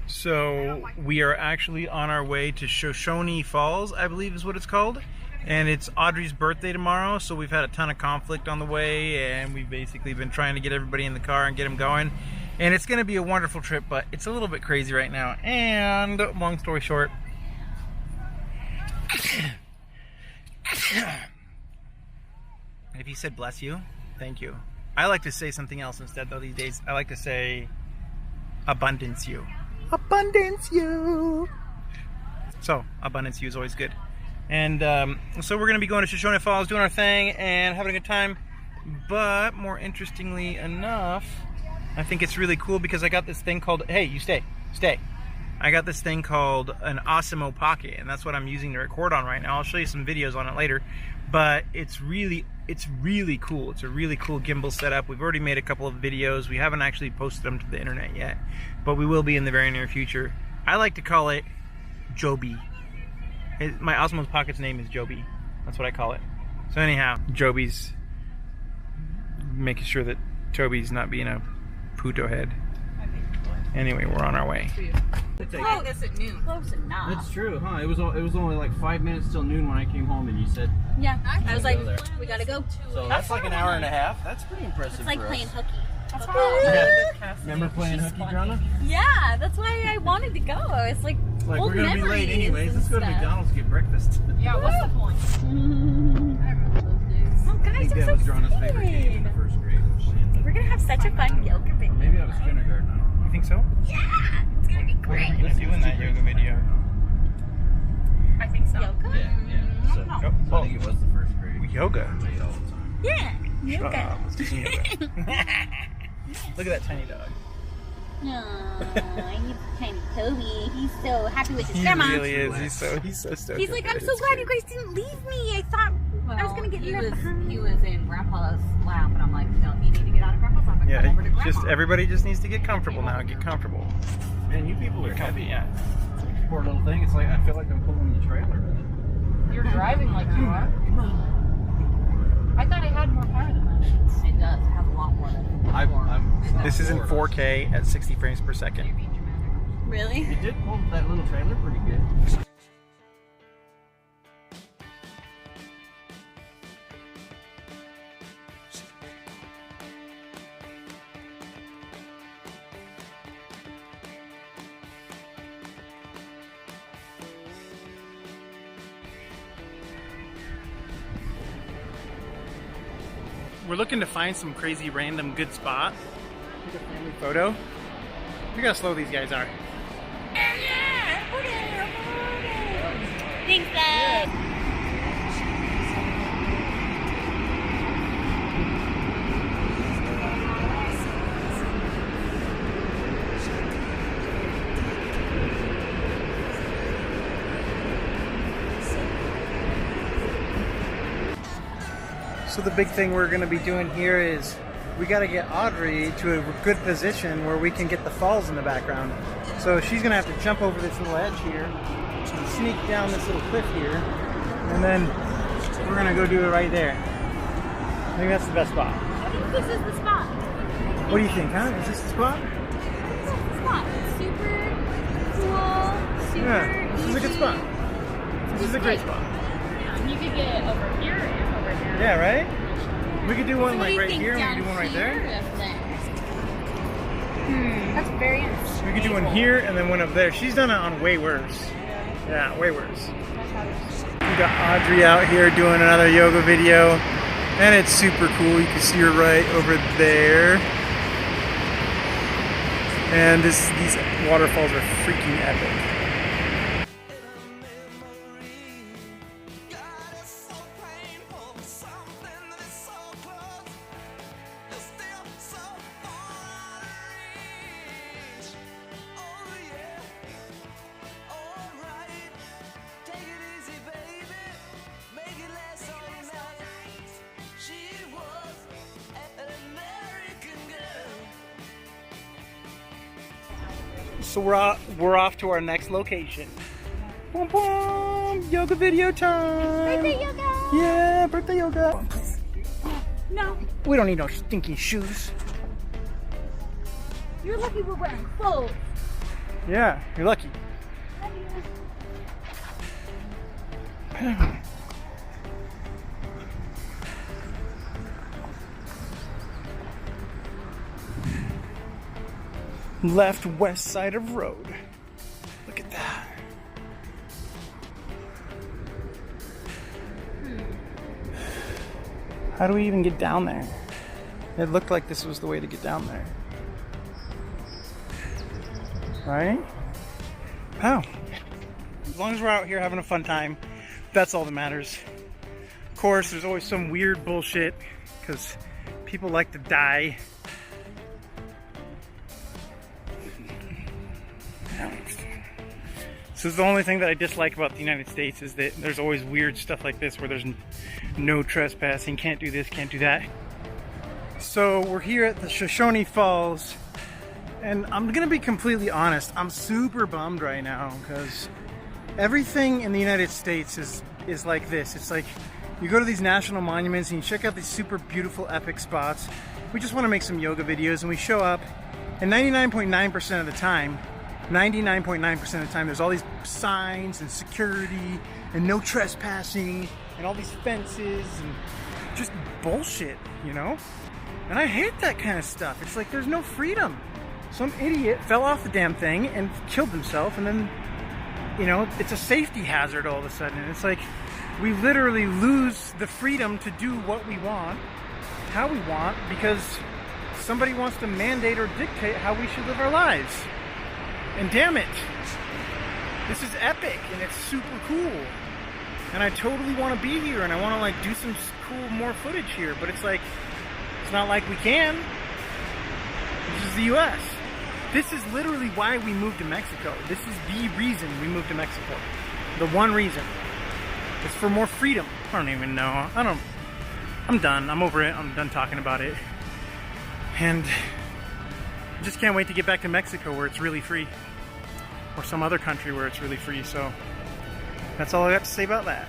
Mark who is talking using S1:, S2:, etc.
S1: So we are actually on our way to Shoshone Falls, I believe is what it's called. And it's Audrey's birthday tomorrow, so we've had a ton of conflict on the way, and we've basically been trying to get everybody in the car and get them going. And it's going to be a wonderful trip, but it's a little bit crazy right now. And long story short, if you said bless you, thank you. I like to say something else instead though these days. I like to say abundance you. Abundance you. So abundance you is always good. And so we're going to be going to Shoshone Falls, doing our thing and having a good time. But more interestingly enough, I think it's really cool because I got this thing called, hey, you stay. I got this thing called an Osmo Pocket, and that's what I'm using to record on right now. I'll show you some videos on it later, but it's really cool. It's a really cool gimbal setup. We've already made a couple of videos. We haven't actually posted them to the internet yet, but we will be in the very near future. I like to call it Joby. My Osmo Pocket's name is Joby. That's what I call it. So anyhow, Joby's making sure that Toby's not being a puto head. Anyway, we're on our way.
S2: Oh, it's at noon. Close enough.
S3: That's true, huh? It was only like 5 minutes till noon when I came home, and you said.
S2: Yeah, I was like, we gotta go.
S3: So that's like an hour and a half. That's pretty impressive.
S2: It's like
S3: for
S2: playing
S3: us.
S2: hooky. That's
S3: Remember playing hooky, Jonna?
S2: Yeah, that's why I wanted to go. It's like
S3: Like
S2: old
S3: we're gonna be late
S2: memories
S3: anyways. Let's go to
S2: and stuff.
S3: McDonald's to get breakfast.
S2: Yeah, what's the point? I remember those days. Oh,
S3: I
S2: guys,
S3: think
S2: I'm
S3: that
S2: so
S3: was Jonna's favorite game in the
S2: excited.
S3: first grade.
S2: We're gonna have such a fun yoga video.
S3: Maybe I was kindergarten. I don't know.
S1: You think so?
S2: Yeah, it's gonna be great.
S1: We're doing that yoga video.
S2: I think so. Yoga?
S3: Yeah. So,
S1: Oh,
S3: I think it was the first grade.
S1: Yoga.
S3: We made all the time.
S2: Yeah, yoga.
S1: Let's do some yoga. Look at that tiny dog.
S2: Aww, he's tiny Toby. He's so happy with his
S1: He
S2: grandma.
S1: really is. He's so stoked.
S2: He's like, I'm so glad you guys didn't leave me. I thought I was gonna get
S4: he
S2: in
S4: was,
S2: there.
S4: he was in Grandpa's lap, and I'm like, no, you need to get out of Grandpa's lap and come over to
S1: Yeah,
S4: Grandma.
S1: just everybody just needs to get comfortable now. Get comfortable.
S3: Man, you people are heavy.
S1: Yeah.
S3: Poor little thing. It's like I feel like I'm pulling the trailer.
S4: You're driving like you are. I thought it had more power than that. It does. It has a lot more than that.
S1: This is in 4K at 60 frames per second.
S2: Really?
S3: You did pull that little trailer pretty good.
S1: We're looking to find some crazy random good spot. Take a family photo. Look how slow these guys are.
S2: Thanks,
S1: So the big thing we're going to be doing here is we got to get Audrey to a good position where we can get the falls in the background. So she's going to have to jump over this little edge here, and sneak down this little cliff here, and then we're going to go do it right there. I think that's the best spot.
S2: I think this is the spot.
S1: What do you think, huh? Is this the spot?
S2: This is the spot. Super cool. Super
S1: Yeah, this is a good
S2: easy.
S1: spot. This is a great spot.
S4: You could get over here and over here.
S1: Yeah, right? We could do one
S2: So what
S1: like
S2: do you
S1: right
S2: think,
S1: here, and we
S2: down
S1: could do one right there.
S2: That's very interesting.
S1: We could do one here and then one up there. She's done it on way worse. Yeah, way worse. We got Audrey out here doing another yoga video, and it's super cool. You can see her right over there. And these waterfalls are freaking epic. So we're off to our next location. Boom, boom, yoga video time.
S2: Birthday yoga.
S1: Yeah, birthday yoga.
S2: No,
S1: We don't need no stinky shoes.
S2: you're lucky we're wearing clothes.
S1: Yeah, you're lucky. Left west side of road. Look at that. How do we even get down there? It looked like this was the way to get down there. Right? Oh. As long as we're out here having a fun time, that's all that matters. Of course, there's always some weird bullshit because people like to die. This is the only thing that I dislike about the United States is that there's always weird stuff like this where there's no trespassing, can't do this, can't do that. So we're here at the Shoshone Falls, and I'm gonna be completely honest, I'm super bummed right now because everything in the United States is like this. It's like you go to these national monuments and you check out these super beautiful epic spots. We just want to make some yoga videos and we show up, and 99.9% of the time, 99.9% of the time, there's all these signs and security and no trespassing and all these fences and just bullshit, you know? And I hate that kind of stuff. It's like there's no freedom. Some idiot fell off the damn thing and killed himself, and then, you know, it's a safety hazard all of a sudden. And it's like we literally lose the freedom to do what we want, how we want, because somebody wants to mandate or dictate how we should live our lives. And damn it, this is epic and it's super cool. And I totally want to be here and I want to like do some cool more footage here, but it's like, it's not like we can. This is the US. This is literally why we moved to Mexico. This is the reason we moved to Mexico. The one reason. It's for more freedom. I don't even know. I'm done. I'm over it. I'm done talking about it. And I just can't wait to get back to Mexico where it's really free. Or some other country where it's really free. So that's all I got to say about that.